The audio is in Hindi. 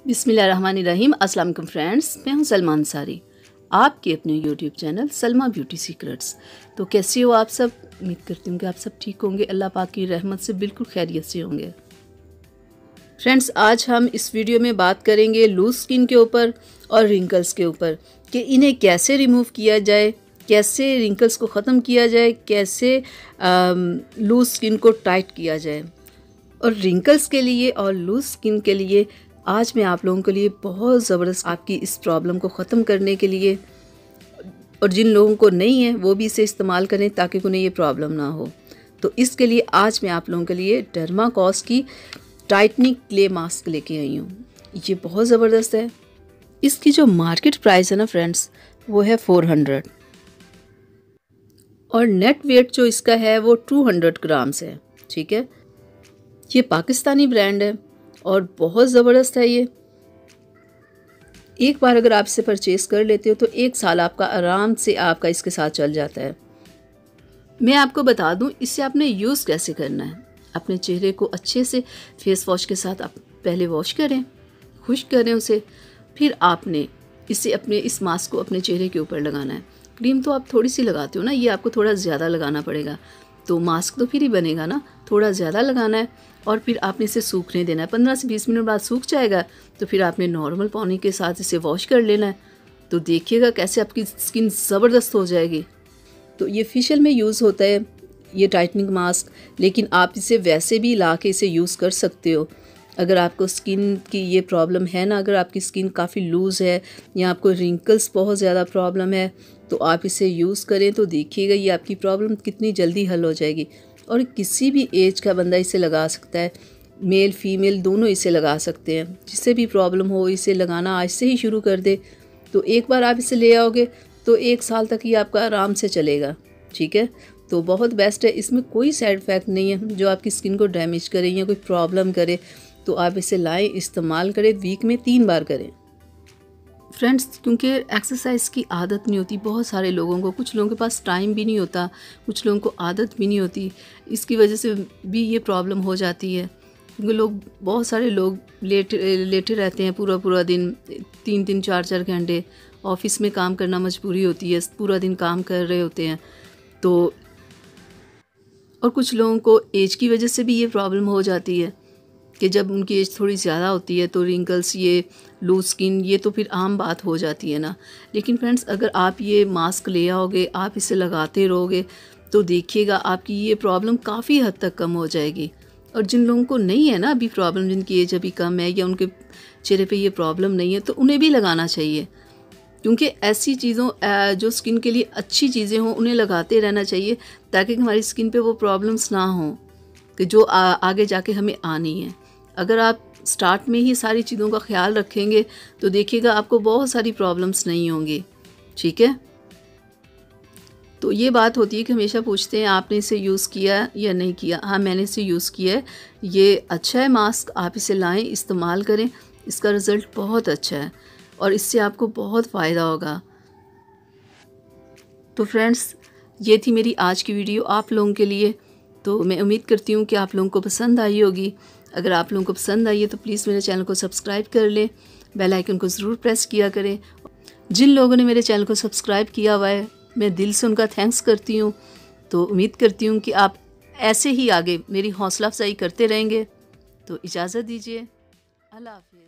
बिस्मिल्लाहिर्रहमानिर्रहीम। अस्सलाम वालेकुम फ्रेंड्स, मैं हूं सलमा अंसारी, आपके अपने YouTube channel Salma beauty secrets. तो कैसे हो आप सब? उम्मीद करती हूँ कि आप सब ठीक होंगे, अल्लाह पाक की रहमत से बिल्कुल खैरियत से होंगे। फ्रेंड्स, आज हम इस वीडियो में बात करेंगे लूज स्किन के ऊपर और रिंकल्स के ऊपर कि इन्हें कैसे रिमूव किया जाए, कैसे रिंकल्स को ख़त्म किया जाए, कैसे लूज स्किन को टाइट किया जाए। और रिंकल्स के लिए और लूज स्किन के लिए आज मैं आप लोगों के लिए बहुत ज़बरदस्त आपकी इस प्रॉब्लम को ख़त्म करने के लिए, और जिन लोगों को नहीं है वो भी इसे इस्तेमाल करें ताकि उन्हें ये प्रॉब्लम ना हो। तो इसके लिए आज मैं आप लोगों के लिए डर्माकॉस की टाइटनिंग क्ले मास्क लेके आई हूँ। ये बहुत ज़बरदस्त है। इसकी जो मार्केट प्राइस है ना फ्रेंड्स, वो है 400 और नेट वेट जो इसका है वो 200 ग्राम्स है। ठीक है, ये पाकिस्तानी ब्रांड है और बहुत ज़बरदस्त है। ये एक बार अगर आप इसे परचेज़ कर लेते हो तो 1 साल आपका आराम से आपका इसके साथ चल जाता है। मैं आपको बता दूं इससे आपने यूज़ कैसे करना है। अपने चेहरे को अच्छे से फेस वॉश के साथ आप पहले वॉश करें, खुश्क करें उसे, फिर आपने इसे अपने इस मास्क को अपने चेहरे के ऊपर लगाना है। क्रीम तो आप थोड़ी सी लगाते हो ना, ये आपको थोड़ा ज़्यादा लगाना पड़ेगा, तो मास्क तो फिर ही बनेगा ना, थोड़ा ज़्यादा लगाना है। और फिर आपने इसे सूखने देना है। 15 से 20 मिनट बाद सूख जाएगा तो फिर आपने नॉर्मल पानी के साथ इसे वॉश कर लेना है। तो देखिएगा कैसे आपकी स्किन ज़बरदस्त हो जाएगी। तो ये फेशियल में यूज़ होता है ये टाइटनिंग मास्क, लेकिन आप इसे वैसे भी ला के इसे यूज़ कर सकते हो। अगर आपको स्किन की ये प्रॉब्लम है ना, अगर आपकी स्किन काफ़ी लूज़ है या आपको रिंकल्स बहुत ज़्यादा प्रॉब्लम है, तो आप इसे यूज़ करें तो देखिएगा ये आपकी प्रॉब्लम कितनी जल्दी हल हो जाएगी। और किसी भी एज का बंदा इसे लगा सकता है, मेल फीमेल दोनों इसे लगा सकते हैं। जिससे भी प्रॉब्लम हो इसे लगाना आज से ही शुरू कर दे, तो एक बार आप इसे ले आओगे तो 1 साल तक ही आपका आराम से चलेगा। ठीक है, तो बहुत बेस्ट है। इसमें कोई साइड इफ़ेक्ट नहीं है जो आपकी स्किन को डैमेज करे या कोई प्रॉब्लम करे। तो आप इसे लाएँ, इस्तेमाल करें, वीक में 3 बार करें फ्रेंड्स, क्योंकि एक्सरसाइज की आदत नहीं होती बहुत सारे लोगों को, कुछ लोगों के पास टाइम भी नहीं होता, कुछ लोगों को आदत भी नहीं होती। इसकी वजह से भी ये प्रॉब्लम हो जाती है, क्योंकि बहुत सारे लोग लेटे रहते हैं पूरा पूरा दिन, 3-3 4-4 घंटे ऑफिस में काम करना मजबूरी होती है, पूरा दिन काम कर रहे होते हैं। तो और कुछ लोगों को एज की वजह से भी ये प्रॉब्लम हो जाती है कि जब उनकी एज थोड़ी ज़्यादा होती है तो रिंकल्स, ये लूज स्किन, ये तो फिर आम बात हो जाती है ना। लेकिन फ्रेंड्स, अगर आप ये मास्क ले आओगे, आप इसे लगाते रहोगे, तो देखिएगा आपकी ये प्रॉब्लम काफ़ी हद तक कम हो जाएगी। और जिन लोगों को नहीं है ना अभी प्रॉब्लम, जिनकी एज अभी कम है या उनके चेहरे पे ये प्रॉब्लम नहीं है, तो उन्हें भी लगाना चाहिए। क्योंकि ऐसी चीज़ों जो स्किन के लिए अच्छी चीज़ें हों उन्हें लगाते रहना चाहिए, ताकि हमारी स्किन पे वो प्रॉब्लम्स ना हों कि जो आगे जाके हमें आनी है। अगर आप स्टार्ट में ही सारी चीज़ों का ख्याल रखेंगे तो देखिएगा आपको बहुत सारी प्रॉब्लम्स नहीं होंगी। ठीक है, तो ये बात होती है कि हमेशा पूछते हैं आपने इसे यूज़ किया या नहीं किया। हाँ, मैंने इसे यूज़ किया है, ये अच्छा है मास्क, आप इसे लाएं, इस्तेमाल करें, इसका रिज़ल्ट बहुत अच्छा है और इससे आपको बहुत फ़ायदा होगा। तो फ्रेंड्स, ये थी मेरी आज की वीडियो आप लोगों के लिए। तो मैं उम्मीद करती हूँ कि आप लोगों को पसंद आई होगी। अगर आप लोगों को पसंद आई है तो प्लीज़ मेरे चैनल को सब्सक्राइब कर लें, बेल आइकन को ज़रूर प्रेस किया करें। जिन लोगों ने मेरे चैनल को सब्सक्राइब किया हुआ है, मैं दिल से उनका थैंक्स करती हूँ। तो उम्मीद करती हूँ कि आप ऐसे ही आगे मेरी हौसला अफजाई करते रहेंगे। तो इजाज़त दीजिए, अल्लाह हाफ़िज़।